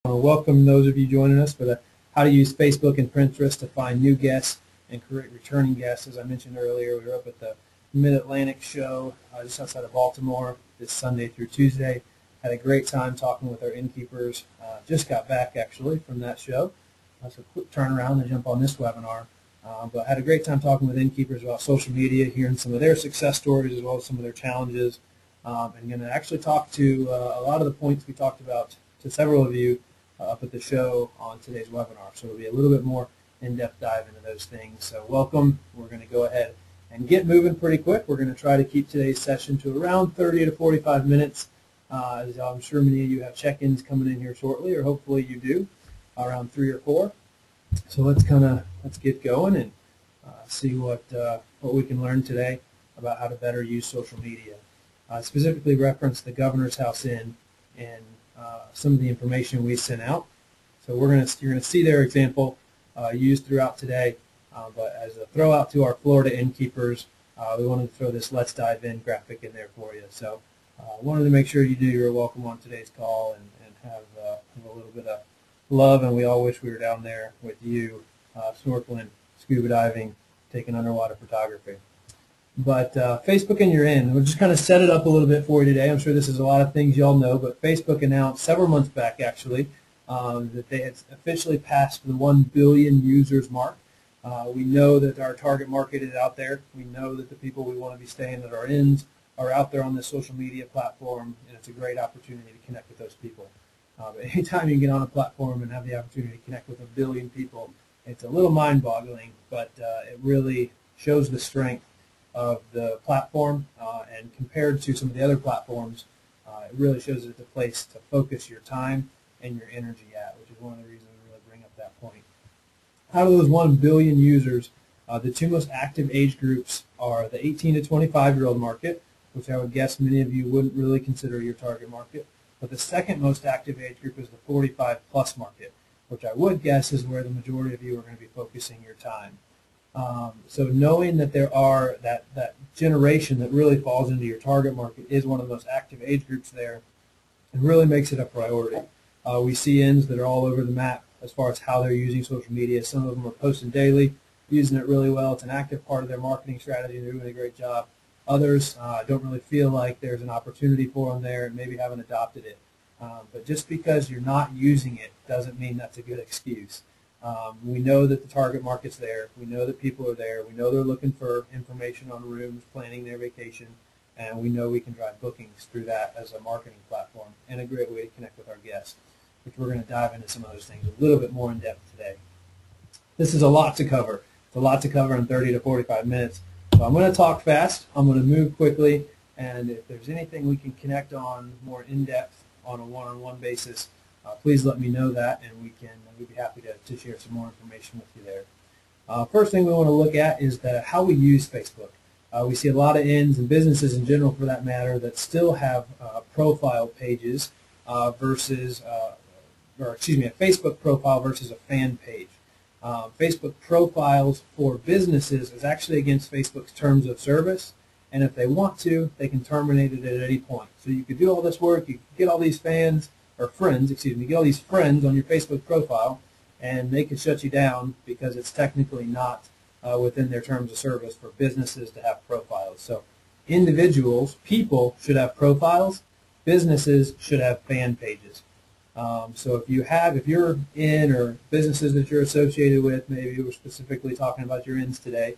Welcome those of you joining us for the How to Use Facebook and Pinterest to Find New Guests and Create Returning Guests. As I mentioned earlier, we were up at the Mid-Atlantic show just outside of Baltimore this Sunday through Tuesday. Had a great time talking with our Innkeepers. Just got back actually from that show. So a quick turnaround and jump on this webinar. But had a great time talking with Innkeepers about social media, hearing some of their success stories as well as some of their challenges. And going to actually talk to a lot of the points we talked about to several of you up at the show on today's webinar. So it'll be a little bit more in-depth dive into those things. So welcome. We're going to go ahead and get moving pretty quick. We're going to try to keep today's session to around 30 to 45 minutes. As I'm sure many of you have check-ins coming in here shortly, or hopefully you do, around 3 or 4. So let's get going and see what we can learn today about how to better use social media. Specifically reference the Governor's House Inn and some of the information we sent out. So you're going to see their example used throughout today. But as a throw out to our Florida Innkeepers, we wanted to throw this Let's Dive In graphic in there for you. So wanted to make sure you knew you were welcome on today's call and have a little bit of love. And we all wish we were down there with you, snorkeling, scuba diving, taking underwater photography. But Facebook and you're in. We'll just kind of set it up a little bit for you today. I'm sure this is a lot of things you all know, but Facebook announced several months back actually that they had officially passed the 1 billion users mark. We know that our target market is out there. We know that the people we want to be staying at our inns are out there on this social media platform, and it's a great opportunity to connect with those people. But anytime you get on a platform and have the opportunity to connect with 1 billion people, it's a little mind-boggling, but it really shows the strength of the platform, and compared to some of the other platforms, it really shows that it's a place to focus your time and your energy at, which is one of the reasons we really bring up that point. Out of those 1 billion users, the two most active age groups are the 18 to 25-year-old market, which I would guess many of you wouldn't really consider your target market, but the second most active age group is the 45-plus market, which I would guess is where the majority of you are going to be focusing your time. So knowing that there are that generation that really falls into your target market is one of the most active age groups there, it really makes it a priority. We see inns that are all over the map as far as how they're using social media. Some of them are posting daily, using it really well. It's an active part of their marketing strategy, and they're doing a great job. Others don't really feel like there's an opportunity for them there and maybe haven't adopted it. But just because you're not using it doesn't mean that's a good excuse. We know that the target market's there. We know that people are there. We know they're looking for information on rooms, planning their vacation, and we know we can drive bookings through that as a marketing platform and a great way to connect with our guests, which we're going to dive into some of those things a little bit more in depth today. This is a lot to cover. It's a lot to cover in 30 to 45 minutes. So I'm going to talk fast. I'm going to move quickly, and if there's anything we can connect on more in-depth on a one-on-one basis, please let me know that, and we'd be happy to share some more information with you there. First thing we want to look at is how we use Facebook. We see a lot of inns and businesses in general, for that matter, that still have profile pages versus, a Facebook profile versus a fan page. Facebook profiles for businesses is actually against Facebook's terms of service, and if they want to, they can terminate it at any point. So you could do all this work, you could get all these friends on your Facebook profile, and they could shut you down because it's technically not within their terms of service for businesses to have profiles. So individuals, people, should have profiles. Businesses should have fan pages. So if you're in, or businesses that you're associated with, maybe we're specifically talking about your inns today,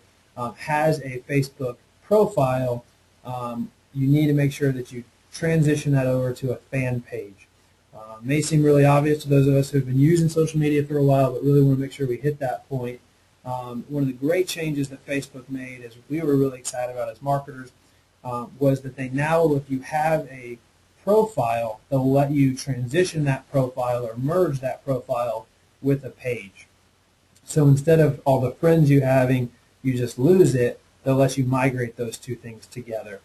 has a Facebook profile, you need to make sure that you transition that over to a fan page. May seem really obvious to those of us who have been using social media for a while, but really want to make sure we hit that point. One of the great changes that Facebook made, as we were really excited about as marketers, was that they now, if you have a profile, they'll let you transition that profile or merge that profile with a page. So instead of all the friends you having, you just lose it, they'll let you migrate those two things together.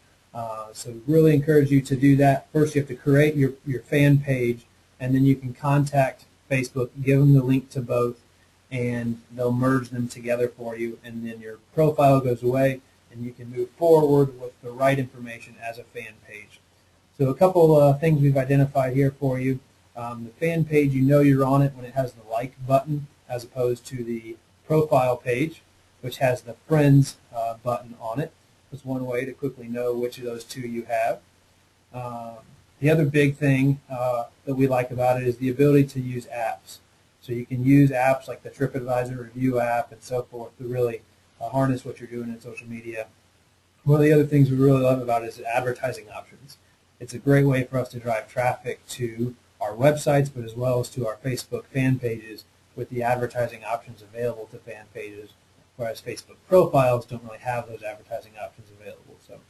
So really encourage you to do that. First, you have to create your fan page, and then you can contact Facebook, give them the link to both, and they'll merge them together for you, and then your profile goes away, and you can move forward with the right information as a fan page. So a couple things we've identified here for you. The fan page, you know you're on it when it has the like button, as opposed to the profile page, which has the friends button on it. That's one way to quickly know which of those two you have. The other big thing that we like about it is the ability to use apps. So you can use apps like the TripAdvisor review app and so forth to really harness what you're doing in social media. One of the other things we really love about it is advertising options. It's a great way for us to drive traffic to our websites, but as well as to our Facebook fan pages with the advertising options available to fan pages, whereas Facebook profiles don't really have those advertising options available. So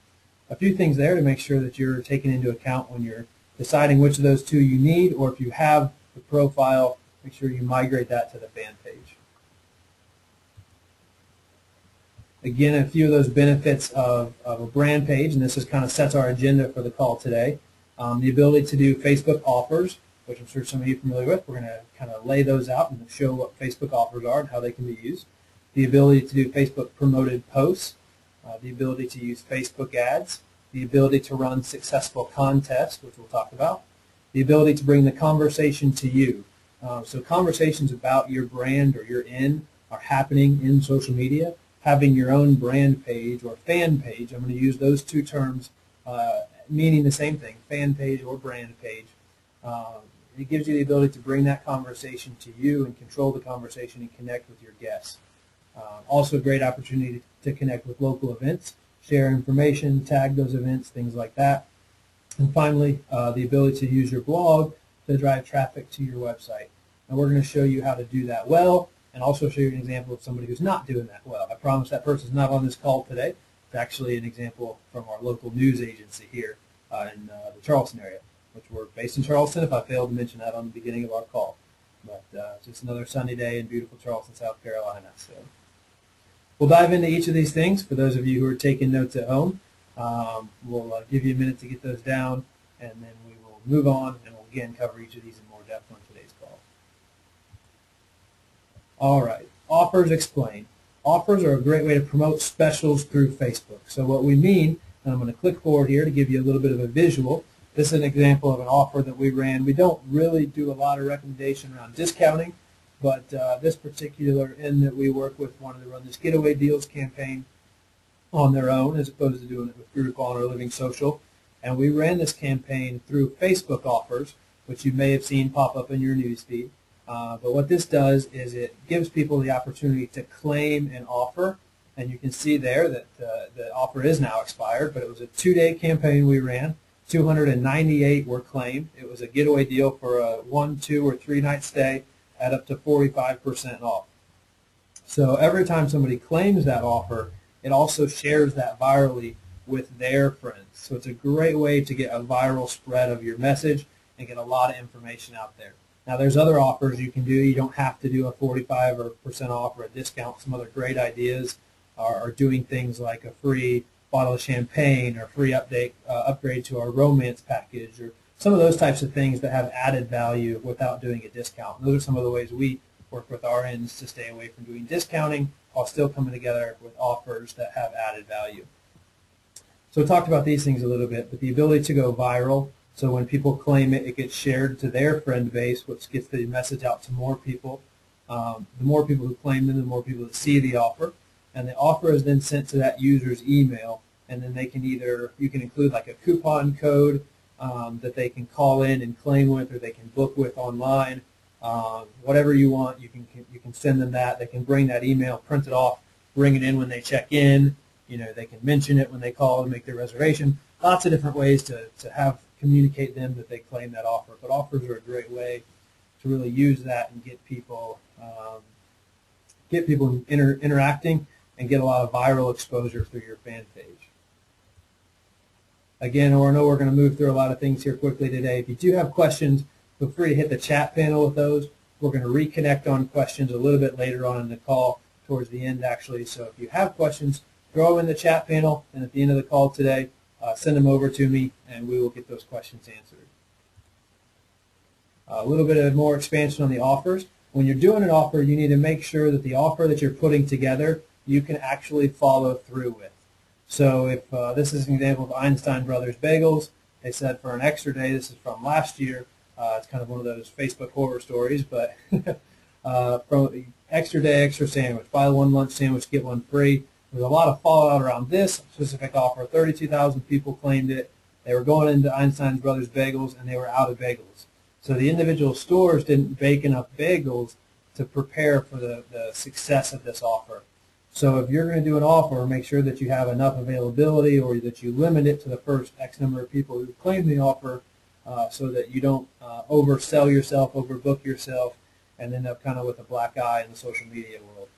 a few things there to make sure that you're taking into account when you're deciding which of those two you need, or if you have the profile, make sure you migrate that to the fan page. Again, a few of those benefits of a brand page, and this is kind of sets our agenda for the call today. The ability to do Facebook offers, which I'm sure some of you are familiar with. We're going to kind of lay those out and show what Facebook offers are and how they can be used. The ability to do Facebook promoted posts, the ability to use Facebook ads, the ability to run successful contests, which we'll talk about, the ability to bring the conversation to you. So conversations about your brand or your are happening in social media. Having your own brand page or fan page, I'm going to use those two terms meaning the same thing, fan page or brand page. It gives you the ability to bring that conversation to you and control the conversation and connect with your guests. Also a great opportunity to connect with local events, share information, tag those events, things like that. And finally, the ability to use your blog to drive traffic to your website. And we're going to show you how to do that well, and also show you an example of somebody who's not doing that well. I promise that person's not on this call today. It's actually an example from our local news agency here in the Charleston area, which we're based in Charleston, if I failed to mention that on the beginning of our call. But it's just another sunny day in beautiful Charleston, South Carolina. So we'll dive into each of these things. For those of you who are taking notes at home, we'll give you a minute to get those down, and then we will move on, and we'll again cover each of these in more depth on today's call. All right, offers explained. Offers are a great way to promote specials through Facebook. So what we mean, and I'm going to click forward here to give you a little bit of a visual. This is an example of an offer that we ran. We don't really do a lot of recommendation around discounting, but this particular that we work with wanted to run this getaway deals campaign on their own as opposed to doing it with Groupon or Living Social. And we ran this campaign through Facebook offers, which you may have seen pop up in your newsfeed. But what this does is it gives people the opportunity to claim an offer. And you can see there that the offer is now expired, but it was a 2-day campaign we ran. 298 were claimed. It was a getaway deal for a 1, 2, or 3-night stay at up to 45% off. So every time somebody claims that offer, it also shares that virally with their friends. So it's a great way to get a viral spread of your message and get a lot of information out there. Now there's other offers you can do. You don't have to do a 45% off or a discount. Some other great ideas are doing things like a free bottle of champagne or free upgrade to our romance package, or some of those types of things that have added value without doing a discount. And those are some of the ways we work with our ends to stay away from doing discounting while still coming together with offers that have added value. So we talked about these things a little bit, but the ability to go viral. So when people claim it, it gets shared to their friend base, which gets the message out to more people. The more people who claim them, the more people that see the offer. And the offer is then sent to that user's email, and then they can you can include like a coupon code that they can call in and claim with, or they can book with online. Whatever you want, you can send them that. They can bring that email, print it off, bring it in when they check in. They can mention it when they call and make their reservation. Lots of different ways to communicate them that they claim that offer. But offers are a great way to really use that and get people interacting and get a lot of viral exposure through your fan page. Again, I know we're going to move through a lot of things here quickly today. If you do have questions, feel free to hit the chat panel with those. We're going to reconnect on questions a little bit later on in the call, towards the end actually. So if you have questions, throw them in the chat panel, and at the end of the call today, send them over to me, and we will get those questions answered. A little bit of more expansion on the offers. When you're doing an offer, you need to make sure that the offer that you're putting together, you can actually follow through with. So if this is an example of Einstein Brothers Bagels, they said for an extra day, this is from last year, It's kind of one of those Facebook horror stories, but from extra day, extra sandwich, buy one lunch sandwich, get one free. There's a lot of fallout around this specific offer. 32,000 people claimed it. They were going into Einstein's Brothers Bagels, and they were out of bagels. So the individual stores didn't bake enough bagels to prepare for the success of this offer. So if you're going to do an offer, make sure that you have enough availability, or that you limit it to the first X number of people who claim the offer, so that you don't oversell yourself, overbook yourself, and end up kind of with a black eye in the social media world.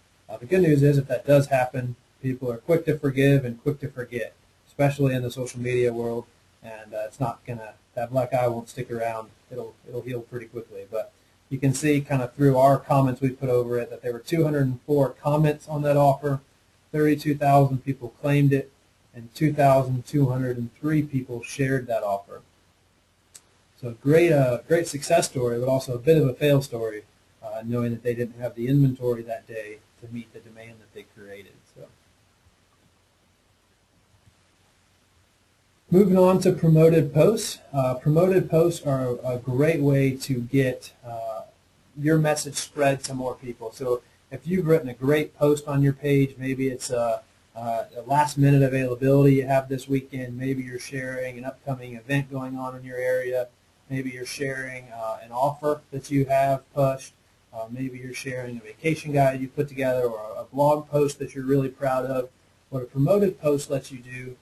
The good news is, if that does happen, people are quick to forgive and quick to forget, especially in the social media world, and it's not gonna, that black eye won't stick around. It'll heal pretty quickly. But you can see kind of through our comments we put over it that there were 204 comments on that offer, 32,000 people claimed it, and 2,203 people shared that offer. So great success story, but also a bit of a fail story, knowing that they didn't have the inventory that day to meet the demand that they created. So, moving on to promoted posts. Promoted posts are a great way to get your message spread to more people. So if you've written a great post on your page, maybe it's a last-minute availability you have this weekend, maybe you're sharing an upcoming event going on in your area, maybe you're sharing an offer that you have pushed, maybe you're sharing a vacation guide you put together, or a blog post that you're really proud of. What a promoted post lets you do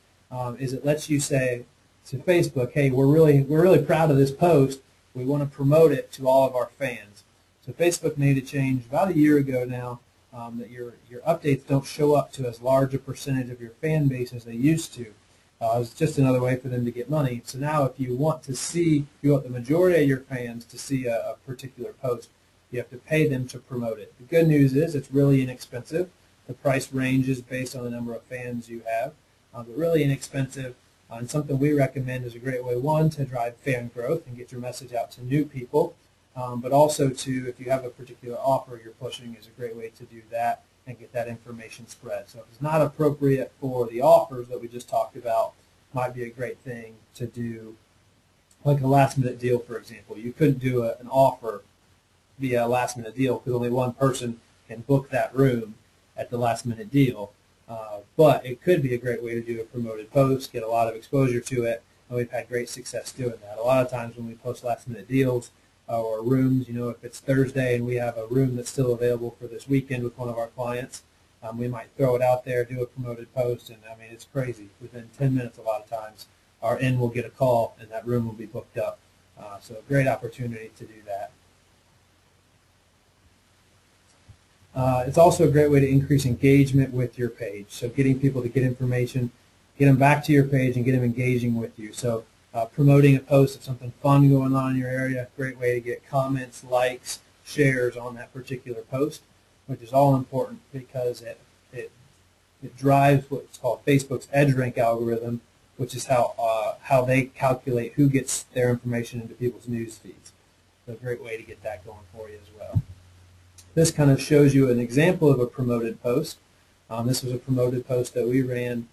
is it lets you say to Facebook, hey, we're really proud of this post. We want to promote it to all of our fans. So Facebook made a change about a year ago now, that your updates don't show up to as large a percentage of your fan base as they used to. It's just another way for them to get money. So now if you want the majority of your fans to see a particular post, you have to pay them to promote it. The good news is it's really inexpensive. The price ranges based on the number of fans you have, but really inexpensive, and something we recommend is a great way, one, to drive fan growth and get your message out to new people, but also to, if you have a particular offer you're pushing, is a great way to do that and get that information spread. So if it's not appropriate for the offers that we just talked about, might be a great thing to do, like a last-minute deal, for example. You couldn't do an offer via a last-minute deal because only one person can book that room at the last-minute deal. But it could be a great way to do a promoted post, get a lot of exposure to it, and we've had great success doing that. A lot of times when we post last-minute deals or rooms, if it's Thursday and we have a room that's still available for this weekend with one of our clients, we might throw it out there, do a promoted post, and I mean, it's crazy. Within 10 minutes a lot of times, our end will get a call and that room will be booked up. So a great opportunity to do that. It's also a great way to increase engagement with your page. So getting people to get information, get them back to your page and get them engaging with you. So promoting a post of something fun going on in your area, great way to get comments, likes, shares on that particular post, which is all important because it drives what's called Facebook's EdgeRank algorithm, which is how they calculate who gets their information into people's news feeds. So a great way to get that going for you as well. This kind of shows you an example of a promoted post. This was a promoted post that we ran.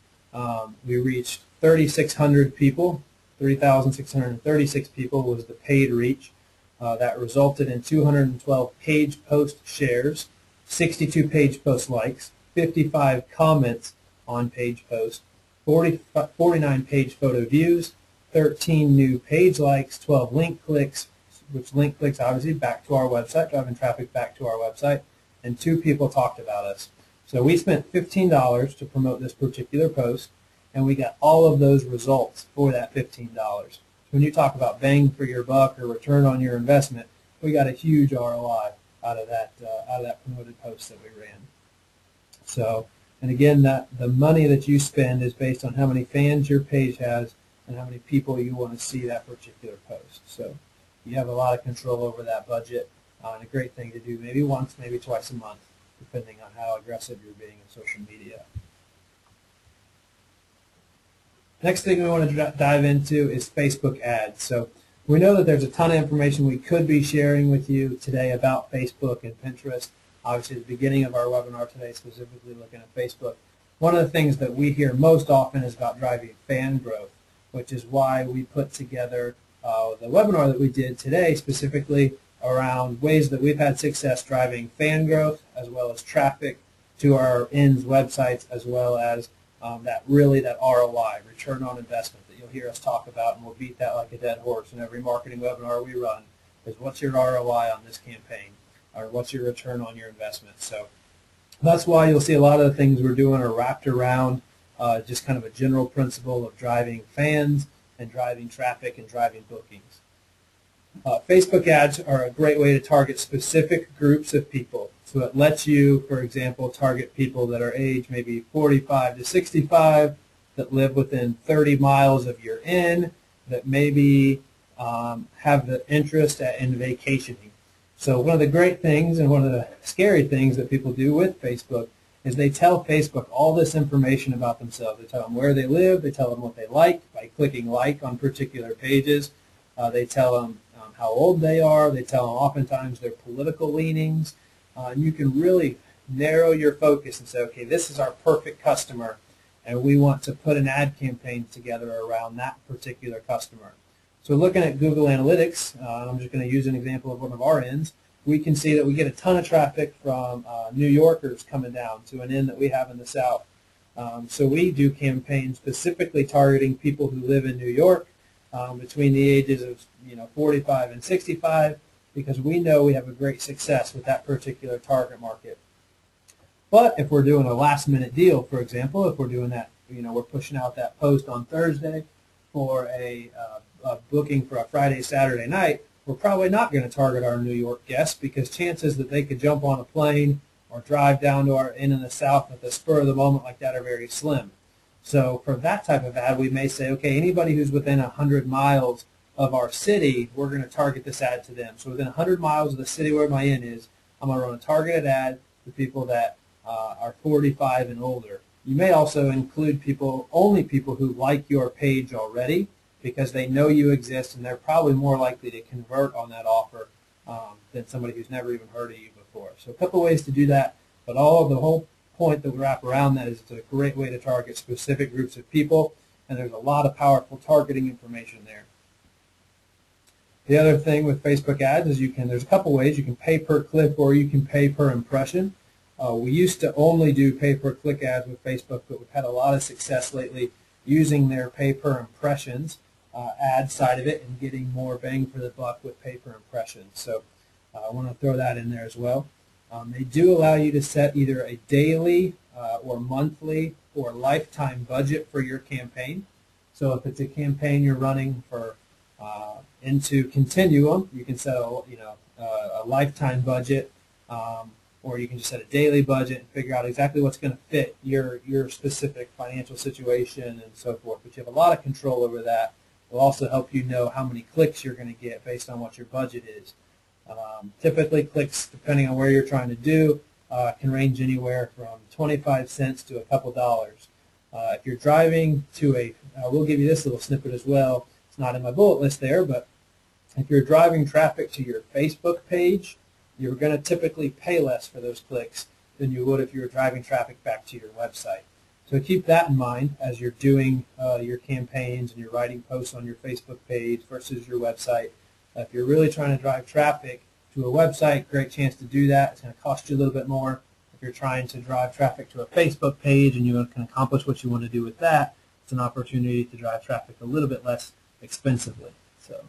We reached 3,600 people. 3,636 people was the paid reach. That resulted in 212 page post shares, 62 page post likes, 55 comments on page post, 49 page photo views, 13 new page likes, 12 link clicks, which link clicks obviously back to our website, driving traffic back to our website, and 2 people talked about us. So we spent $15 to promote this particular post, and we got all of those results for that $15. So when you talk about bang for your buck or return on your investment, we got a huge ROI out of that promoted post that we ran. So, and again, the money that you spend is based on how many fans your page has and how many people you want to see that particular post. So you have a lot of control over that budget, and a great thing to do maybe once, maybe twice a month, depending on how aggressive you're being in social media. Next thing we want to dive into is Facebook ads. So we know that there's a ton of information we could be sharing with you today about Facebook and Pinterest. Obviously, at the beginning of our webinar today, specifically looking at Facebook. One of the things that we hear most often is about driving fan growth, which is why we put together the webinar that we did today specifically around ways that we've had success driving fan growth as well as traffic to our INS websites, as well as that ROI, return on investment, that you'll hear us talk about, and we'll beat that like a dead horse in every marketing webinar we run, is what's your ROI on this campaign, or what's your return on your investment. So that's why you'll see a lot of the things we're doing are wrapped around just kind of a general principle of driving fans and driving traffic and driving bookings. Facebook ads are a great way to target specific groups of people. So it lets you, for example, target people that are age maybe 45 to 65, that live within 30 miles of your inn, that maybe have the interest in vacationing. So one of the great things and one of the scary things that people do with Facebook is they tell Facebook all this information about themselves. They tell them where they live. They tell them what they like by clicking like on particular pages. They tell them how old they are. They tell them oftentimes their political leanings. And you can really narrow your focus and say, okay, this is our perfect customer, and we want to put an ad campaign together around that particular customer. So looking at Google Analytics, I'm just going to use an example of one of our INs. We can see that we get a ton of traffic from New Yorkers coming down to an inn that we have in the South. So we do campaigns specifically targeting people who live in New York between the ages of 45 and 65, because we know we have a great success with that particular target market. But if we're doing a last-minute deal, for example, if we're doing that, we're pushing out that post on Thursday for a booking for a Friday, Saturday night, we're probably not going to target our New York guests, because chances that they could jump on a plane or drive down to our inn in the South at the spur of the moment like that are very slim. So for that type of ad, we may say, okay, anybody who's within 100 miles of our city, we're going to target this ad to them. So within 100 miles of the city where my inn is, I'm going to run a targeted ad to people that are 45 and older. You may also include only people who like your page already, because they know you exist, and they're probably more likely to convert on that offer than somebody who's never even heard of you before. So a couple ways to do that, but the whole point that we wrap around that is it's a great way to target specific groups of people, and there's a lot of powerful targeting information there. The other thing with Facebook ads is there's a couple ways. You can pay per click, or you can pay per impression. We used to only do pay per click ads with Facebook, but we've had a lot of success lately using their pay per impressions ad side of it and getting more bang for the buck with pay per impressions. So I want to throw that in there as well. They do allow you to set either a daily or monthly or lifetime budget for your campaign. So if it's a campaign you're running for into Continuum, you can set a lifetime budget, or you can just set a daily budget and figure out exactly what's going to fit your specific financial situation and so forth. But you have a lot of control over that. It will also help you know how many clicks you're going to get based on what your budget is. Typically, clicks, depending on where you're trying to do, can range anywhere from 25 cents to a couple dollars. If you're driving to we'll give you this little snippet as well. It's not in my bullet list there, but if you're driving traffic to your Facebook page, you're going to typically pay less for those clicks than you would if you were driving traffic back to your website. So keep that in mind as you're doing your campaigns and you're writing posts on your Facebook page versus your website. If you're really trying to drive traffic to a website, great chance to do that. It's going to cost you a little bit more. If you're trying to drive traffic to a Facebook page and you can accomplish what you want to do with that, it's an opportunity to drive traffic a little bit less expensively. So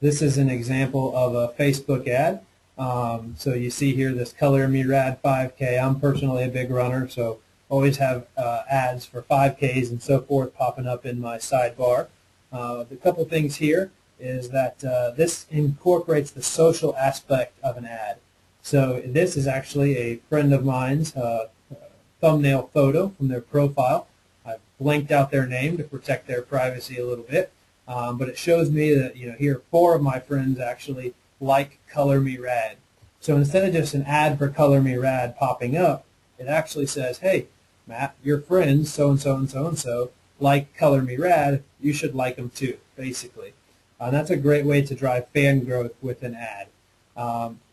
this is an example of a Facebook ad. So you see here this Color Me Rad 5K. I'm personally a big runner, so always have ads for 5Ks and so forth popping up in my sidebar. The couple things here is that this incorporates the social aspect of an ad. So this is actually a friend of mine's thumbnail photo from their profile. I've blanked out their name to protect their privacy a little bit, but it shows me that here 4 of my friends actually like Color Me Rad. So instead of just an ad for Color Me Rad popping up, it actually says, hey, Matt, your friends so-and-so and so-and-so like Color Me Rad, you should like them too, basically. That's a great way to drive fan growth with an ad.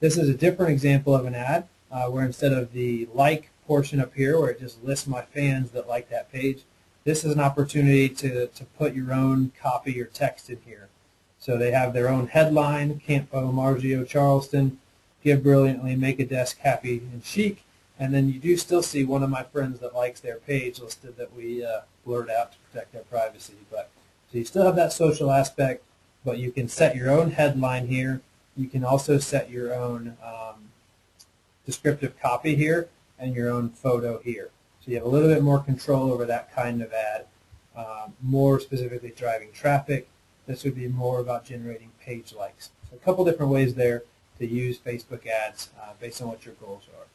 This is a different example of an ad where instead of the like portion up here where it just lists my fans that like that page, this is an opportunity to put your own copy or text in here. So they have their own headline: Campo Marzio Charleston, give brilliantly, make a desk happy and chic. And then you do still see one of my friends that likes their page listed that we blurred out to protect their privacy. But so you still have that social aspect, but you can set your own headline here. You can also set your own descriptive copy here and your own photo here. So you have a little bit more control over that kind of ad, more specifically driving traffic. This would be more about generating page likes. So a couple different ways there to use Facebook ads based on what your goals are.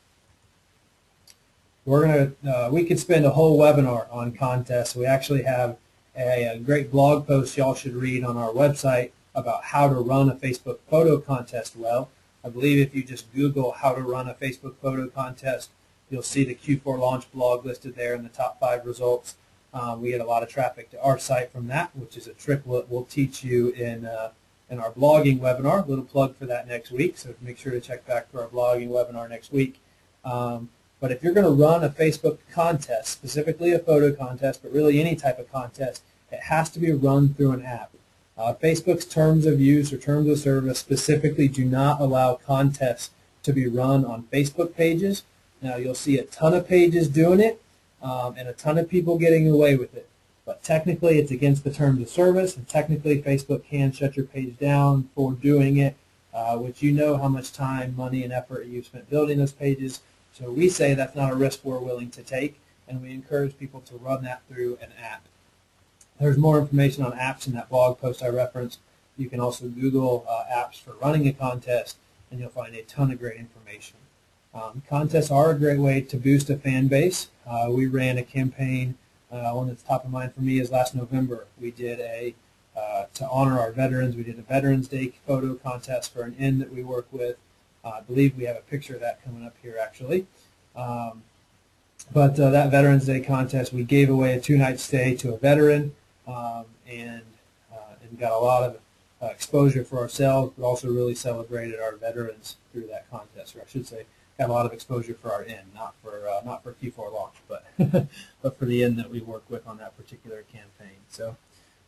We could spend a whole webinar on contests. We actually have a great blog post y'all should read on our website about how to run a Facebook photo contest well. I believe if you just Google how to run a Facebook photo contest, you'll see the Q4 Launch blog listed there in the top 5 results. We get a lot of traffic to our site from that, which is a trick we'll teach you in our blogging webinar. A little plug for that next week, so make sure to check back for our blogging webinar next week. But if you're going to run a Facebook contest, specifically a photo contest, but really any type of contest, it has to be run through an app. Facebook's terms of use or terms of service specifically do not allow contests to be run on Facebook pages. Now, you'll see a ton of pages doing it and a ton of people getting away with it. But technically, it's against the terms of service, and technically, Facebook can shut your page down for doing it, which you know how much time, money, and effort you've spent building those pages. So we say that's not a risk we're willing to take, and we encourage people to run that through an app. There's more information on apps in that blog post I referenced. You can also Google apps for running a contest, and you'll find a ton of great information. Contests are a great way to boost a fan base. We ran a campaign. One that's top of mind for me is last November. We did to honor our veterans, we did a Veterans Day photo contest for an inn that we work with. I believe we have a picture of that coming up here, actually. But that Veterans Day contest, we gave away a 2-night stay to a veteran and got a lot of exposure for ourselves, but also really celebrated our veterans through that contest, or I should say, got a lot of exposure for our inn, not for Q4 Launch, but but for the inn that we work with on that particular campaign. So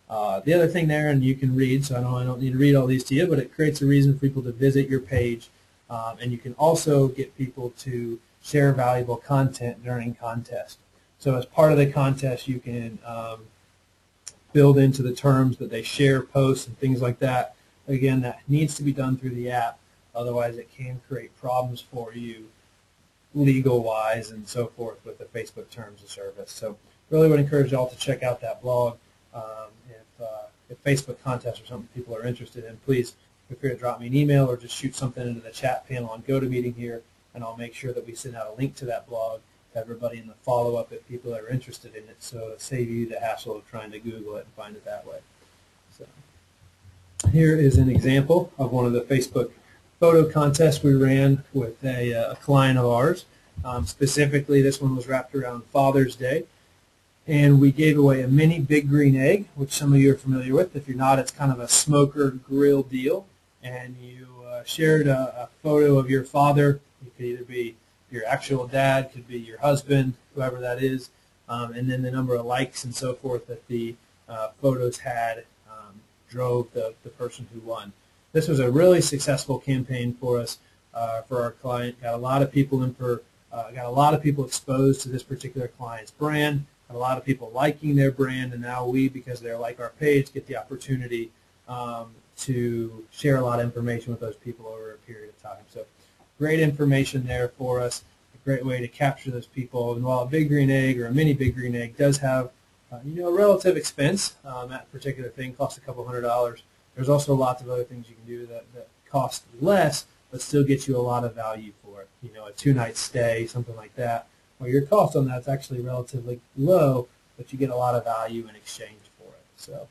the other thing there, and you can read, so I don't need to read all these to you, but it creates a reason for people to visit your page. And you can also get people to share valuable content during contests. So as part of the contest, you can build into the terms that they share posts and things like that. Again, that needs to be done through the app. Otherwise, it can create problems for you legal-wise and so forth with the Facebook terms of service. So really would encourage you all to check out that blog. If Facebook contests are something people are interested in, please feel free to drop me an email or just shoot something into the chat panel on GoToMeeting here, and I'll make sure that we send out a link to that blog to everybody in the follow-up if people are interested in it, so to save you the hassle of trying to Google it and find it that way. So here is an example of one of the Facebook photo contests we ran with a client of ours. Specifically, this one was wrapped around Father's Day. And we gave away a mini big green egg, which some of you are familiar with. If you're not, it's kind of a smoker grill deal. And you shared a photo of your father. It could either be your actual dad, could be your husband, whoever that is, and then the number of likes and so forth that the photos had drove the person who won. This was a really successful campaign for us, for our client. Got a lot of people exposed to this particular client's brand. A lot of people liking their brand, and now we, because they're like our page, get the opportunity to share a lot of information with those people over a period of time. So great information there for us, a great way to capture those people. And while a big green egg or a mini big green egg does have a relative expense, that particular thing costs a couple $100. There's also lots of other things you can do that cost less, but still get you a lot of value for it. A 2-night stay, something like that. Well, your cost on that's actually relatively low, but you get a lot of value in exchange for it. So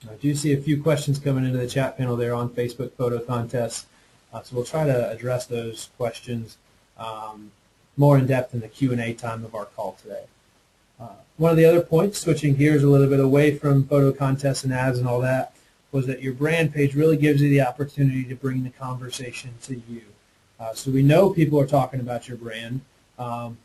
I do see a few questions coming into the chat panel there on Facebook photo contests. So we'll try to address those questions more in depth in the Q&A time of our call today. One of the other points, switching gears a little bit away from photo contests and ads and all that, was that your brand page really gives you the opportunity to bring the conversation to you. So we know people are talking about your brand. And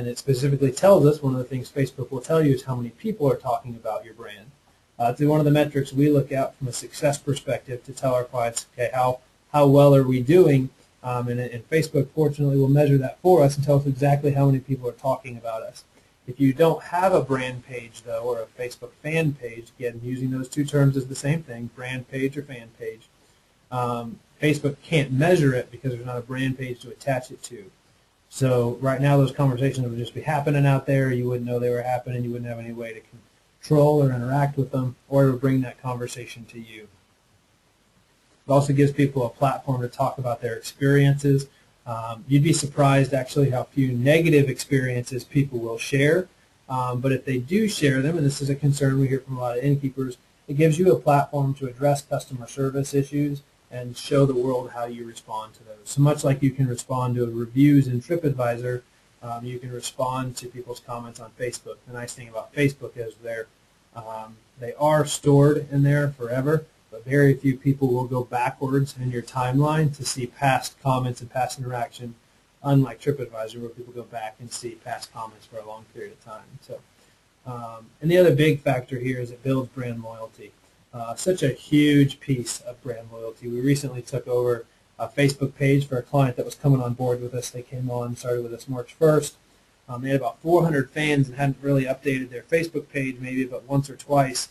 it specifically tells us, one of the things Facebook will tell you is how many people are talking about your brand. It's one of the metrics we look at from a success perspective to tell our clients, okay, how well are we doing? And Facebook, fortunately, will measure that for us and tell us exactly how many people are talking about us. If you don't have a brand page, though, or a Facebook fan page, again, using those two terms as the same thing, brand page or fan page, Facebook can't measure it because there's not a brand page to attach it to. So right now those conversations would just be happening out there. You wouldn't know they were happening. You wouldn't have any way to control or interact with them or to bring that conversation to you. It also gives people a platform to talk about their experiences. You'd be surprised actually how few negative experiences people will share. But if they do share them, and this is a concern we hear from a lot of innkeepers, it gives you a platform to address customer service issues and show the world how you respond to those. So much like you can respond to reviews in TripAdvisor, you can respond to people's comments on Facebook. The nice thing about Facebook is they are stored in there forever, but very few people will go backwards in your timeline to see past comments and past interaction, unlike TripAdvisor where people go back and see past comments for a long period of time. So, and the other big factor here is it builds brand loyalty. Such a huge piece of brand loyalty. We recently took over a Facebook page for a client that was coming on board with us. They came on, started with us March 1st. They had about 400 fans and hadn't really updated their Facebook page maybe but once or twice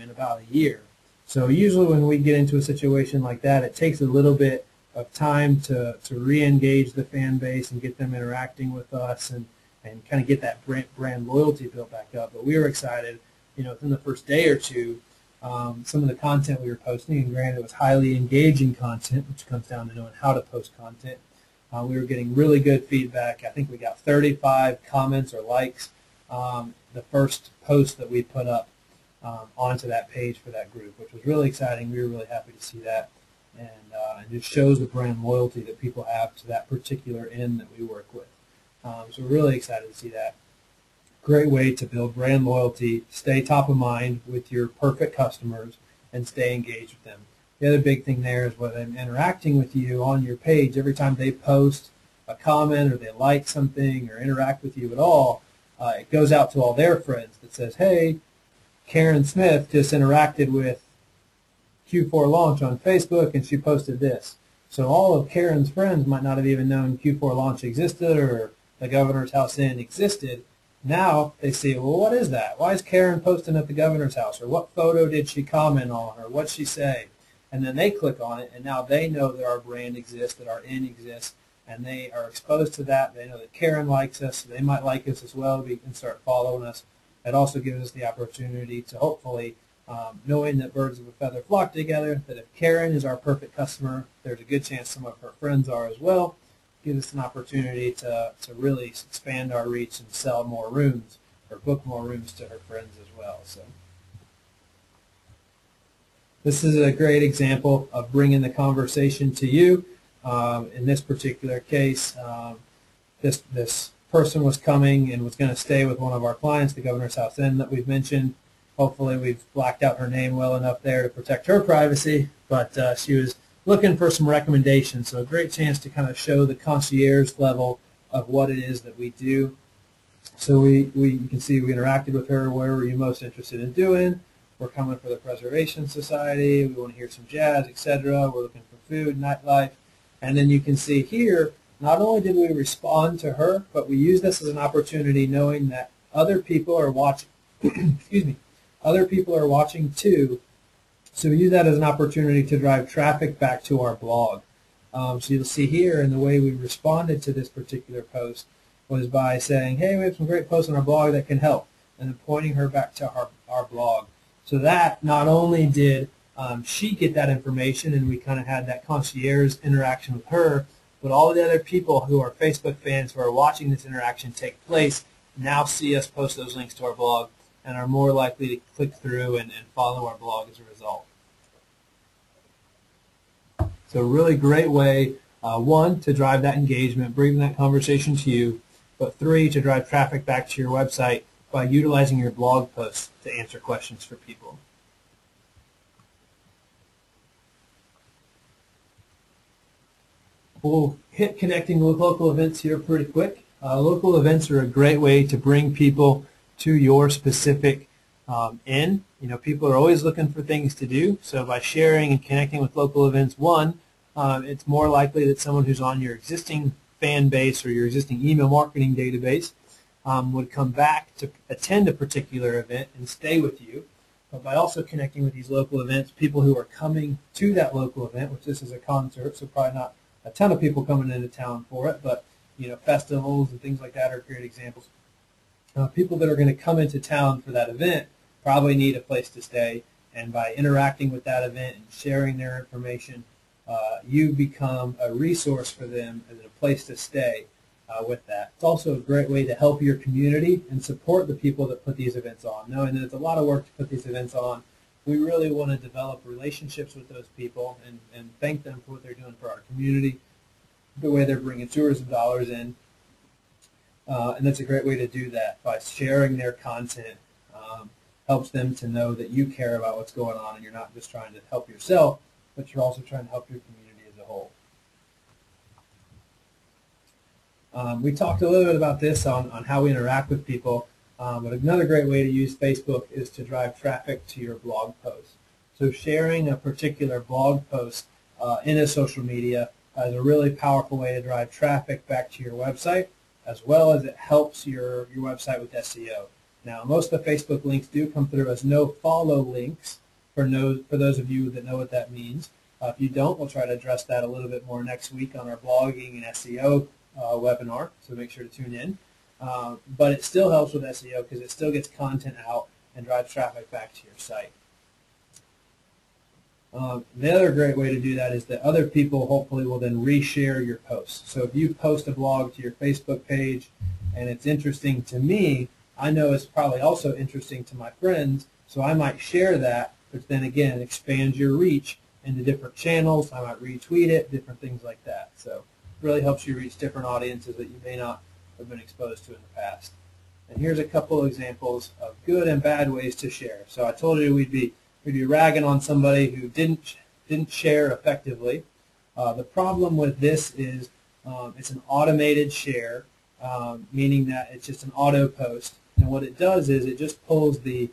in about a year. So usually when we get into a situation like that, it takes a little bit of time to re-engage the fan base and get them interacting with us and kind of get that brand loyalty built back up. But we were excited, within the first day or two, some of the content we were posting, and granted it was highly engaging content, which comes down to knowing how to post content. We were getting really good feedback. I think we got 35 comments or likes the first post that we put up onto that page for that group, which was really exciting. We were really happy to see that, and it just shows the brand loyalty that people have to that particular inn that we work with. So we're really excited to see that. Great way to build brand loyalty, stay top of mind with your perfect customers, and stay engaged with them. The other big thing there is when they're interacting with you on your page, every time they post a comment or they like something or interact with you at all, it goes out to all their friends that says, hey, Karen Smith just interacted with Q4 Launch on Facebook and she posted this. So all of Karen's friends might not have even known Q4 Launch existed or the Governor's House Inn existed. Now they see, well, what is that? Why is Karen posting at the Governor's House? Or what photo did she comment on? Or what did she say? And then they click on it, and now they know that our brand exists, that our inn exists, and they are exposed to that. They know that Karen likes us, so they might like us as well and start following us. It also gives us the opportunity to hopefully, knowing that birds of a feather flock together, that if Karen is our perfect customer, there's a good chance some of her friends are as well. Gives us an opportunity to really expand our reach and sell more rooms or book more rooms to her friends as well. So this is a great example of bringing the conversation to you. In this particular case, this person was coming and was going to stay with one of our clients, the Governor's House Inn that we've mentioned. Hopefully we've blacked out her name well enough there to protect her privacy, but she was looking for some recommendations, so a great chance to kind of show the concierge level of what it is that we do. So you can see we interacted with her. What were you most interested in doing? We're coming for the Preservation Society. We want to hear some jazz, etc. We're looking for food, nightlife. And then you can see here, not only did we respond to her, but we use this as an opportunity knowing that other people are watching. Excuse me. Other people are watching too. So we use that as an opportunity to drive traffic back to our blog. So you'll see here in the way we responded to this particular post was by saying, hey, we have some great posts on our blog that can help, and then pointing her back to our blog. So that not only did she get that information and we kind of had that concierge interaction with her, but all the other people who are Facebook fans who are watching this interaction take place now see us post those links to our blog and are more likely to click through and follow our blog as a result. So really great way, one, to drive that engagement, bring that conversation to you, but three, to drive traffic back to your website by utilizing your blog posts to answer questions for people. We'll hit connecting with local events here pretty quick. Local events are a great way to bring people to your specific inn. You know, people are always looking for things to do, so by sharing and connecting with local events, one, it's more likely that someone who's on your existing fan base or your existing email marketing database would come back to attend a particular event and stay with you. But by also connecting with these local events, people who are coming to that local event, which this is a concert, so probably not a ton of people coming into town for it, but you know, festivals and things like that are great examples. People that are going to come into town for that event probably need a place to stay, and by interacting with that event and sharing their information, you become a resource for them and a place to stay with that. It's also a great way to help your community and support the people that put these events on. Knowing that it's a lot of work to put these events on, we really want to develop relationships with those people and thank them for what they're doing for our community, the way they're bringing tourism dollars in. And that's a great way to do that by sharing their content. Helps them to know that you care about what's going on and you're not just trying to help yourself, but you're also trying to help your community as a whole. We talked a little bit about this on how we interact with people, but another great way to use Facebook is to drive traffic to your blog post. So sharing a particular blog post in a social media is a really powerful way to drive traffic back to your website, as well as it helps your website with SEO. Now, most of the Facebook links do come through as no-follow links for those of you that know what that means. If you don't, we'll try to address that a little bit more next week on our blogging and SEO webinar, so make sure to tune in. But it still helps with SEO because it still gets content out and drives traffic back to your site. The other great way to do that is that other people hopefully will then reshare your posts. So if you post a blog to your Facebook page and it's interesting to me, I know it's probably also interesting to my friends, so I might share that, which then again expands your reach into different channels. I might retweet it, different things like that. So it really helps you reach different audiences that you may not have been exposed to in the past. And here's a couple of examples of good and bad ways to share. So I told you we'd be ragging on somebody who didn't share effectively. The problem with this is it's an automated share, meaning that it's just an auto post. And what it does is it just pulls the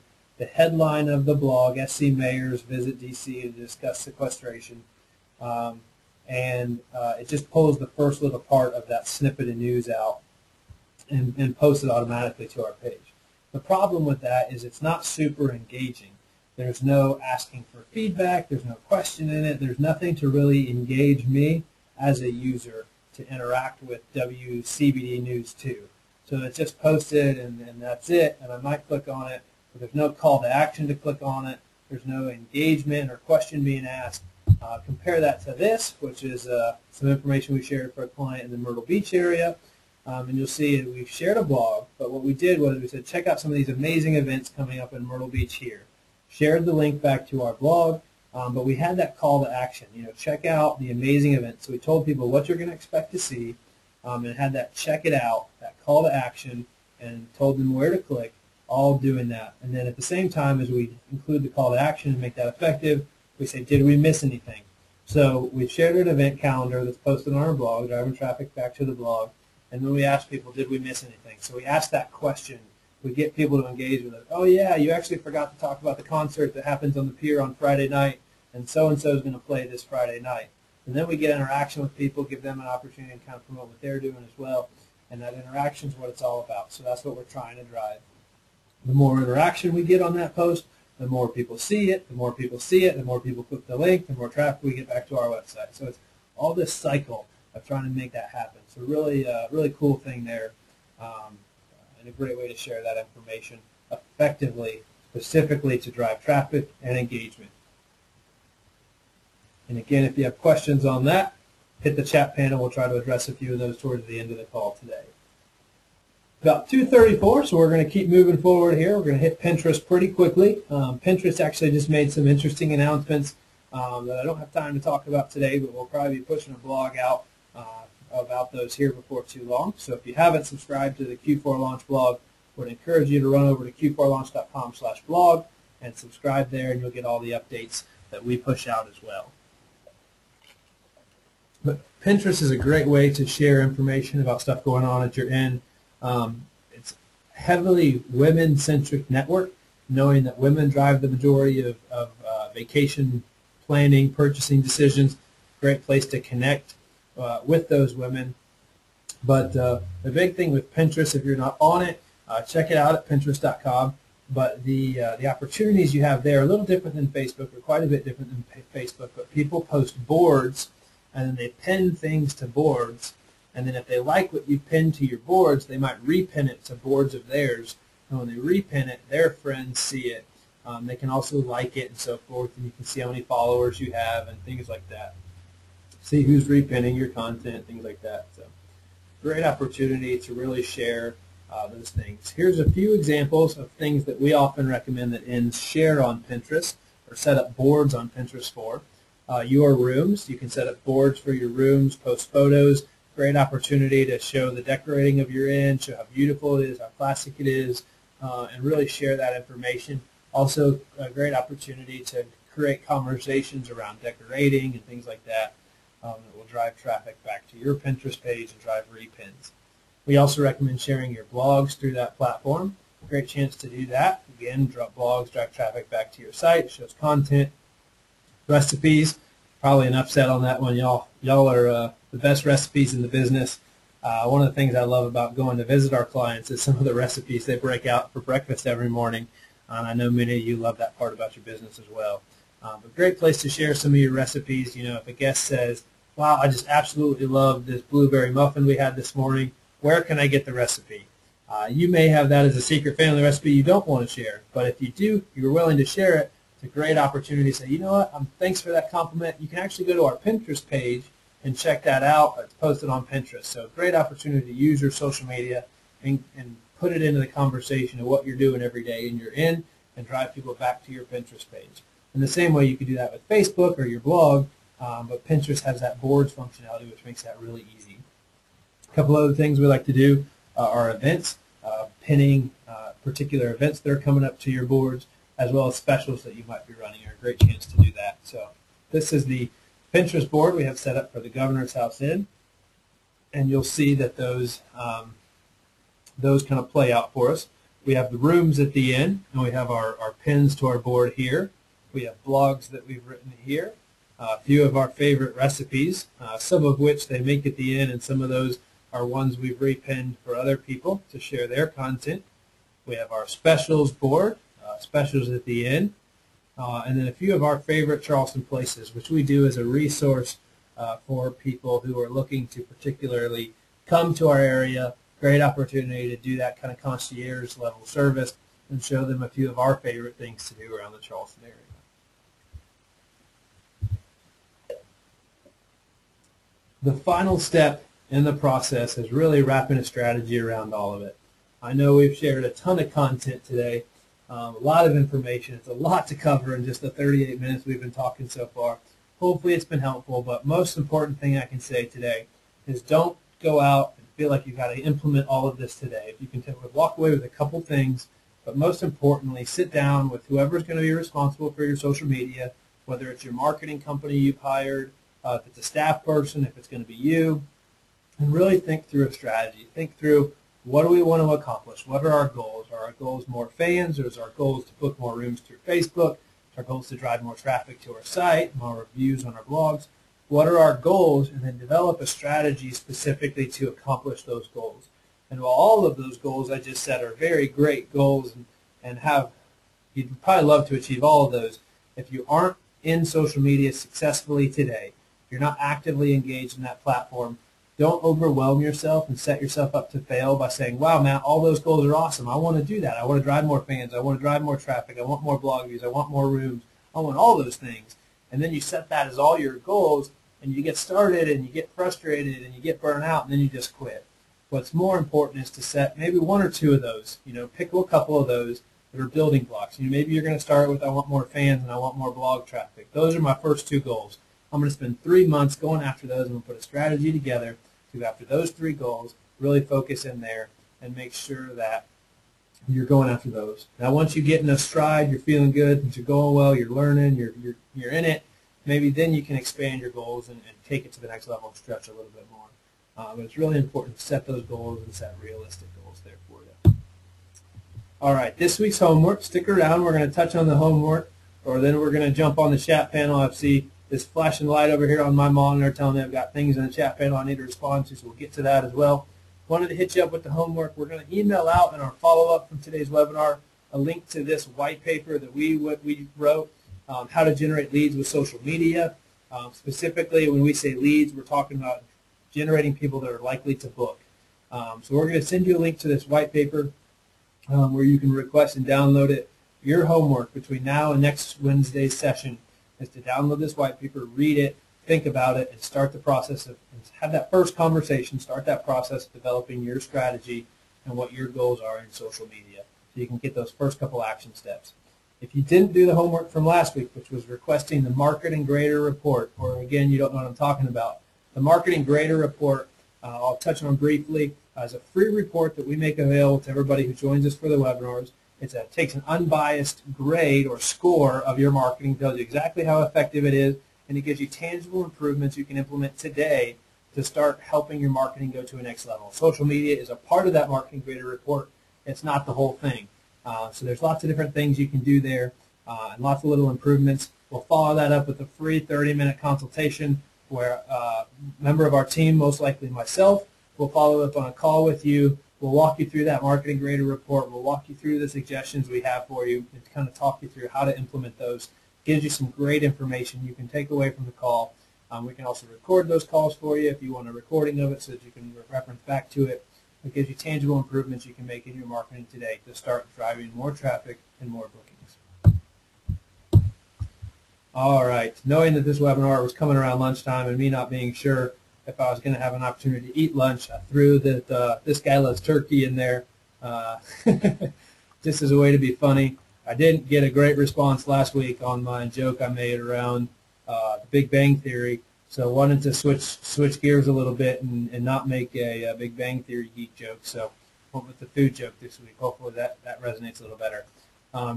headline of the blog, SC Mayors visit DC to discuss sequestration, and it just pulls the first little part of that snippet of news out and posts it automatically to our page. The problem with that is it's not super engaging. There's no asking for feedback. There's no question in it. There's nothing to really engage me as a user to interact with WCBD News 2. So it's just posted and that's it, and I might click on it, but there's no call to action to click on it. There's no engagement or question being asked. Compare that to this, which is some information we shared for a client in the Myrtle Beach area, and you'll see that we've shared a blog, but what we did was we said check out some of these amazing events coming up in Myrtle Beach here. Shared the link back to our blog, but we had that call to action. You know, check out the amazing events. So we told people what you're going to expect to see, and had that check it out, that call to action, and told them where to click, all doing that. And then at the same time as we include the call to action and make that effective, we say, did we miss anything? So we shared an event calendar that's posted on our blog, driving traffic back to the blog, and then we asked people, did we miss anything? So we asked that question. We get people to engage with it. Oh, yeah, you actually forgot to talk about the concert that happens on the pier on Friday night, and so-and-so is going to play this Friday night. And then we get interaction with people, give them an opportunity to kind of promote what they're doing as well, and that interaction is what it's all about. So that's what we're trying to drive. The more interaction we get on that post, the more people see it, the more people see it, the more people click the link, the more traffic we get back to our website. So it's all this cycle of trying to make that happen. So really, really cool thing there, and a great way to share that information effectively, specifically to drive traffic and engagement. And again, if you have questions on that, hit the chat panel. We'll try to address a few of those towards the end of the call today. About 2:34, so we're going to keep moving forward here. We're going to hit Pinterest pretty quickly. Pinterest actually just made some interesting announcements that I don't have time to talk about today, but we'll probably be pushing a blog out about those here before too long. So if you haven't subscribed to the Q4 Launch blog, I would encourage you to run over to q4launch.com/blog and subscribe there, and you'll get all the updates that we push out as well. But Pinterest is a great way to share information about stuff going on at your end. It's a heavily women-centric network, knowing that women drive the majority of vacation planning, purchasing decisions. Great place to connect with those women. But the big thing with Pinterest, if you're not on it, check it out at Pinterest.com. But the opportunities you have there are a little different than Facebook, or quite a bit different than Facebook. But people post boards, and then they pin things to boards. And then if they like what you pin to your boards, they might repin it to boards of theirs. And when they repin it, their friends see it. They can also like it and so forth, and you can see how many followers you have and things like that. See who's repinning your content, things like that. So, great opportunity to really share those things. Here's a few examples of things that we often recommend that INs share on Pinterest or set up boards on Pinterest for. Your rooms. You can set up boards for your rooms, post photos. Great opportunity to show the decorating of your inn, show how beautiful it is, how classic it is, and really share that information. Also, a great opportunity to create conversations around decorating and things like that that will drive traffic back to your Pinterest page and drive repins. We also recommend sharing your blogs through that platform. Great chance to do that. Again, drop blogs, drive traffic back to your site, shows content, recipes. Probably enough said on that one. Y'all are the best recipes in the business. One of the things I love about going to visit our clients is some of the recipes they break out for breakfast every morning. And I know many of you love that part about your business as well. But great place to share some of your recipes. You know, if a guest says, wow, I just absolutely love this blueberry muffin we had this morning, where can I get the recipe? You may have that as a secret family recipe you don't want to share. But if you do, you're willing to share it, it's a great opportunity to say, you know what, thanks for that compliment. You can actually go to our Pinterest page and check that out. It's posted on Pinterest. So great opportunity to use your social media and put it into the conversation of what you're doing every day in your inn and drive people back to your Pinterest page. In the same way you could do that with Facebook or your blog, but Pinterest has that boards functionality, which makes that really easy. A couple other things we like to do are events, pinning particular events that are coming up to your boards, as well as specials that you might be running are a great chance to do that. So this is the Pinterest board we have set up for the Governor's House Inn, and you'll see that those kind of play out for us. We have the rooms at the inn, and we have our pins to our board here. We have blogs that we've written here, a few of our favorite recipes, some of which they make at the inn, and some of those are ones we've repinned for other people to share their content. We have our specials board, specials at the inn, and then a few of our favorite Charleston places, which we do as a resource for people who are looking to particularly come to our area. Great opportunity to do that kind of concierge level service and show them a few of our favorite things to do around the Charleston area. The final step in the process is really wrapping a strategy around all of it. I know we've shared a ton of content today, a lot of information. It's a lot to cover in just the 38 minutes we've been talking so far. Hopefully it's been helpful, but most important thing I can say today is don't go out and feel like you've got to implement all of this today. If you can walk away with a couple things, but most importantly, sit down with whoever's going to be responsible for your social media, whether it's your marketing company you've hired, if it's a staff person, if it's going to be you, and really think through a strategy. Think through, what do we want to accomplish? What are our goals? Are our goals more fans, or is our goals to book more rooms through Facebook? Is our goals to drive more traffic to our site, more reviews on our blogs? What are our goals? And then develop a strategy specifically to accomplish those goals. And while all of those goals I just said are very great goals and you'd probably love to achieve all of those, if you aren't in social media successfully today, if you're not actively engaged in that platform, don't overwhelm yourself and set yourself up to fail by saying, wow, Matt, all those goals are awesome. I want to do that. I want to drive more fans. I want to drive more traffic. I want more blog views. I want more rooms. I want all those things. And then you set that as all your goals, and you get started, and you get frustrated, and you get burnt out, and then you just quit. What's more important is to set maybe one or two of those. Pick a couple of those that are building blocks. Maybe you're going to start with, I want more fans and I want more blog traffic. Those are my first two goals. I'm going to spend 3 months going after those. I'm going to put a strategy together to go after those 3 goals, really focus in there, and make sure that you're going after those. Now, once you get in a stride, you're feeling good, things are going well, you're learning, you're in it, maybe then you can expand your goals and take it to the next level and stretch a little bit more. But it's really important to set those goals and set realistic goals there for you. All right, this week's homework, stick around. We're going to touch on the homework, or then we're going to jump on the chat panel. I see this flashing light over here on my monitor telling me I've got things in the chat panel I need to respond to, so we'll get to that as well. Wanted to hit you up with the homework. We're going to email out in our follow-up from today's webinar a link to this white paper that we wrote, how to generate leads with social media. Specifically, when we say leads, we're talking about generating people that are likely to book. So we're going to send you a link to this white paper where you can request and download it. Your homework between now and next Wednesday's session is to download this white paper, read it, think about it, and start the process of, and have that first conversation, start that process of developing your strategy and what your goals are in social media so you can get those first couple action steps. If you didn't do the homework from last week, which was requesting the Marketing Grader Report, or again, you don't know what I'm talking about, the Marketing Grader Report, I'll touch on briefly, is a free report that we make available to everybody who joins us for the webinars. It takes an unbiased grade or score of your marketing, tells you exactly how effective it is, and it gives you tangible improvements you can implement today to start helping your marketing go to a next level. Social media is a part of that Marketing Grader Report. It's not the whole thing. So there's lots of different things you can do there and lots of little improvements. We'll follow that up with a free 30-minute consultation where a member of our team, most likely myself, will follow up on a call with you. We'll walk you through that Marketing Grader Report. We'll walk you through the suggestions we have for you and kind of talk you through how to implement those. Gives you some great information you can take away from the call. We can also record those calls for you if you want a recording of it so that you can reference back to it. It gives you tangible improvements you can make in your marketing today to start driving more traffic and more bookings. All right, knowing that this webinar was coming around lunchtime and me not being sure if I was going to have an opportunity to eat lunch, I threw that this guy loves turkey in there just as a way to be funny. I didn't get a great response last week on my joke I made around the Big Bang Theory, so I wanted to switch gears a little bit and not make a Big Bang Theory geek joke. So went with the food joke this week. Hopefully that resonates a little better.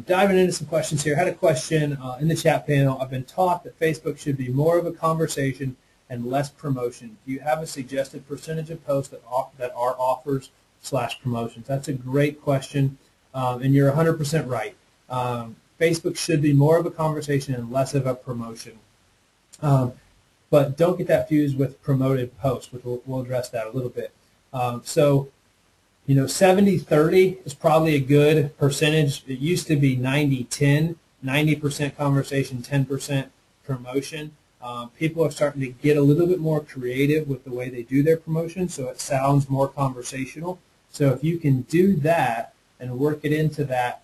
Diving into some questions here. I had a question in the chat panel. I've been taught that Facebook should be more of a conversation and less promotion. Do you have a suggested percentage of posts that are offers/promotions? That's a great question, and you're 100% right. Facebook should be more of a conversation and less of a promotion. But don't get that fused with promoted posts, which we'll address that a little bit. So, 70-30 is probably a good percentage. It used to be 90-10, 90% conversation, 10% promotion. People are starting to get a little bit more creative with the way they do their promotion, so it sounds more conversational. So if you can do that and work it into that,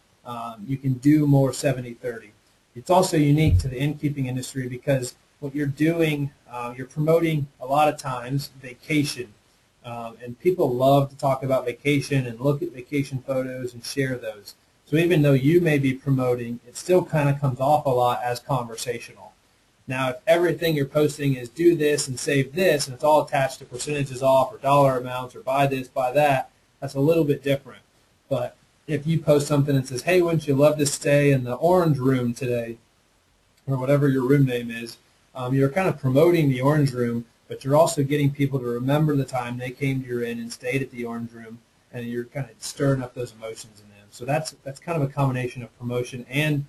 you can do more 70-30. It's also unique to the innkeeping industry because what you're doing, you're promoting a lot of times vacation. And people love to talk about vacation and look at vacation photos and share those. So even though you may be promoting, it still kind of comes off a lot as conversational. Now, if everything you're posting is do this and save this, and it's all attached to percentages off or dollar amounts or buy this, buy that, that's a little bit different. But if you post something that says, hey, wouldn't you love to stay in the orange room today, or whatever your room name is, you're kind of promoting the orange room, but you're also getting people to remember the time they came to your inn and stayed at the orange room, and you're kind of stirring up those emotions in them. So that's kind of a combination of promotion and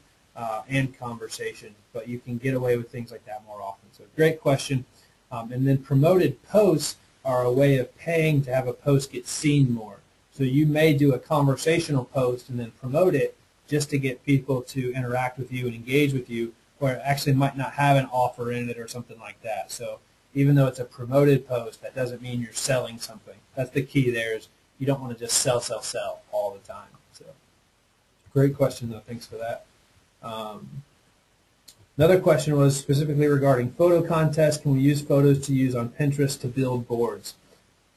conversation, but you can get away with things like that more often. So great question. And then promoted posts are a way of paying to have a post get seen more. So you may do a conversational post and then promote it just to get people to interact with you and engage with you, where it actually might not have an offer in it or something like that. So even though it's a promoted post, that doesn't mean you're selling something. That's the key there, is you don't want to just sell all the time. So great question, though. Thanks for that. Another question was specifically regarding photo contests. Can we use photos to use on Pinterest to build boards?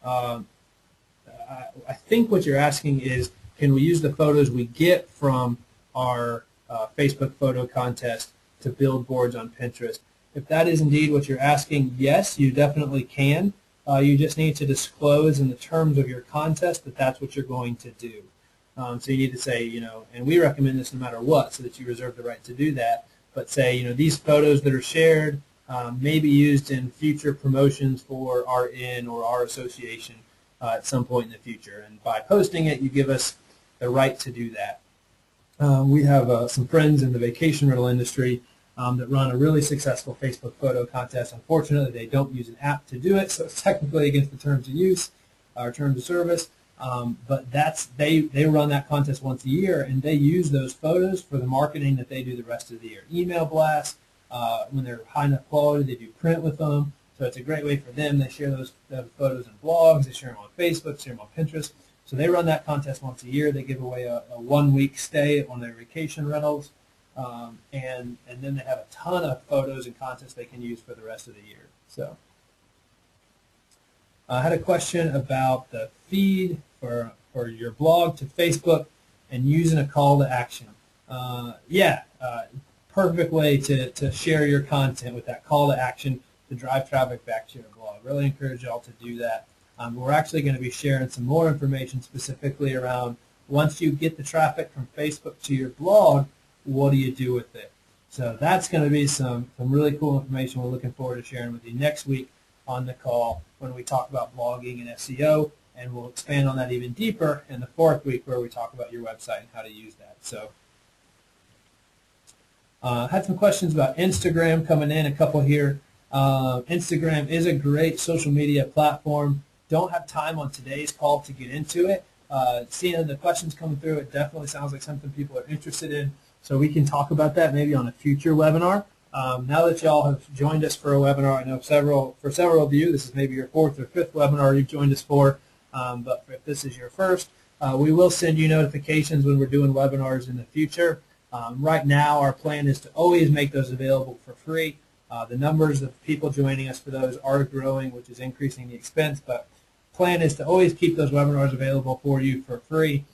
I think what you're asking is, can we use the photos we get from our Facebook photo contest to build boards on Pinterest? If that is indeed what you're asking, yes, you definitely can. You just need to disclose in the terms of your contest that that's what you're going to do. So you need to say, and we recommend this no matter what, so that you reserve the right to do that. but say, these photos that are shared may be used in future promotions for our inn or our association at some point in the future. And by posting it, you give us the right to do that. We have some friends in the vacation rental industry that run a really successful Facebook photo contest. Unfortunately, they don't use an app to do it, so it's technically against the terms of use or terms of service. But they run that contest once a year, and they use those photos for the marketing that they do the rest of the year. Email blasts, when they're high enough quality, they do print with them. So it's a great way for them. They share those photos in blogs. They share them on Facebook, share them on Pinterest. So they run that contest once a year. They give away a 1-week stay at one of their vacation rentals. And then they have a ton of photos and contests they can use for the rest of the year. So I had a question about the feed for your blog to Facebook and using a call to action. Perfect way to share your content with that call to action to drive traffic back to your blog. Really encourage y'all to do that. We're actually going to be sharing some more information specifically around once you get the traffic from Facebook to your blog, what do you do with it? So that's going to be some really cool information we're looking forward to sharing with you next week on the call when we talk about blogging and SEO, and we'll expand on that even deeper in the 4th week where we talk about your website and how to use that. So had some questions about Instagram coming in, a couple here. Instagram is a great social media platform. Don't have time on today's call to get into it. Seeing the questions coming through, it definitely sounds like something people are interested in. So we can talk about that maybe on a future webinar. Now that y'all have joined us for a webinar, I know for several of you, this is maybe your 4th or 5th webinar you've joined us for. But if this is your first, we will send you notifications when we're doing webinars in the future. Right now, our plan is to always make those available for free. The numbers of people joining us for those are growing, which is increasing the expense, but plan is to always keep those webinars available for you for free.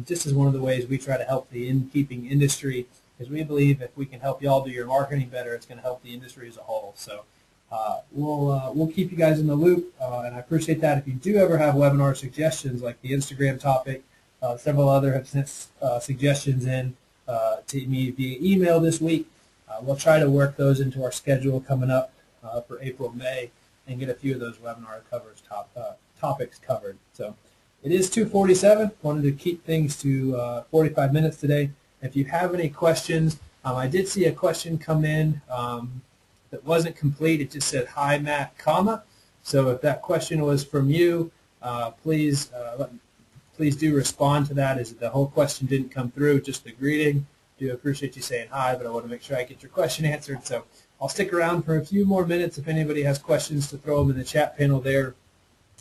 Just as one of the ways we try to help the innkeeping industry, because we believe if we can help y'all do your marketing better, it's going to help the industry as a whole. So we'll keep you guys in the loop, and I appreciate that. If you do ever have webinar suggestions like the Instagram topic, several other have sent suggestions in to me via email this week. We'll try to work those into our schedule coming up for April, May, and get a few of those webinar topics covered. So it is 2:47. Wanted to keep things to 45 minutes today. If you have any questions, I did see a question come in that wasn't complete. It just said, "Hi, Matt, comma." So if that question was from you, please do respond to that, as the whole question didn't come through, just the greeting. Do appreciate you saying hi, but I want to make sure I get your question answered. So I'll stick around for a few more minutes. If anybody has questions, to throw them in the chat panel there.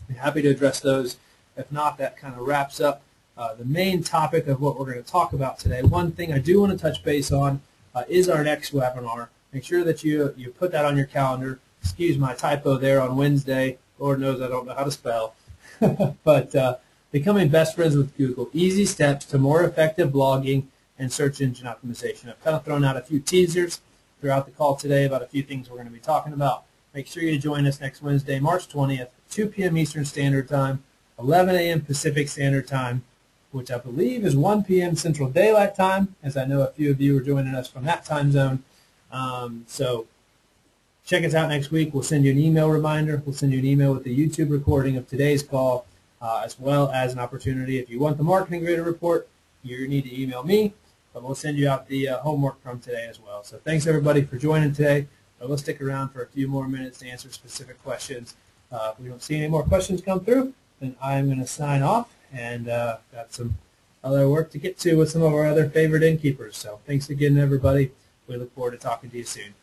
I'm happy to address those. If not, that kind of wraps up the main topic of what we're going to talk about today. One thing I do want to touch base on is our next webinar. Make sure that you put that on your calendar. Excuse my typo there on Wednesday. Lord knows I don't know how to spell. But becoming best friends with Google, easy steps to more effective blogging and search engine optimization. I've kind of thrown out a few teasers throughout the call today about a few things we're going to be talking about. Make sure you join us next Wednesday, March 20th, 2 p.m. Eastern Standard Time, 11 a.m. Pacific Standard Time, which I believe is 1 p.m. Central Daylight Time, as I know a few of you are joining us from that time zone. So check us out next week. We'll send you an email reminder. We'll send you an email with the YouTube recording of today's call, as well as an opportunity. If you want the Marketing Grader Report, you need to email me, but we'll send you out the homework from today as well. So thanks, everybody, for joining today. We'll stick around for a few more minutes to answer specific questions. If we don't see any more questions come through, then I'm going to sign off, and got some other work to get to with some of our other favorite innkeepers. So thanks again, everybody. We look forward to talking to you soon.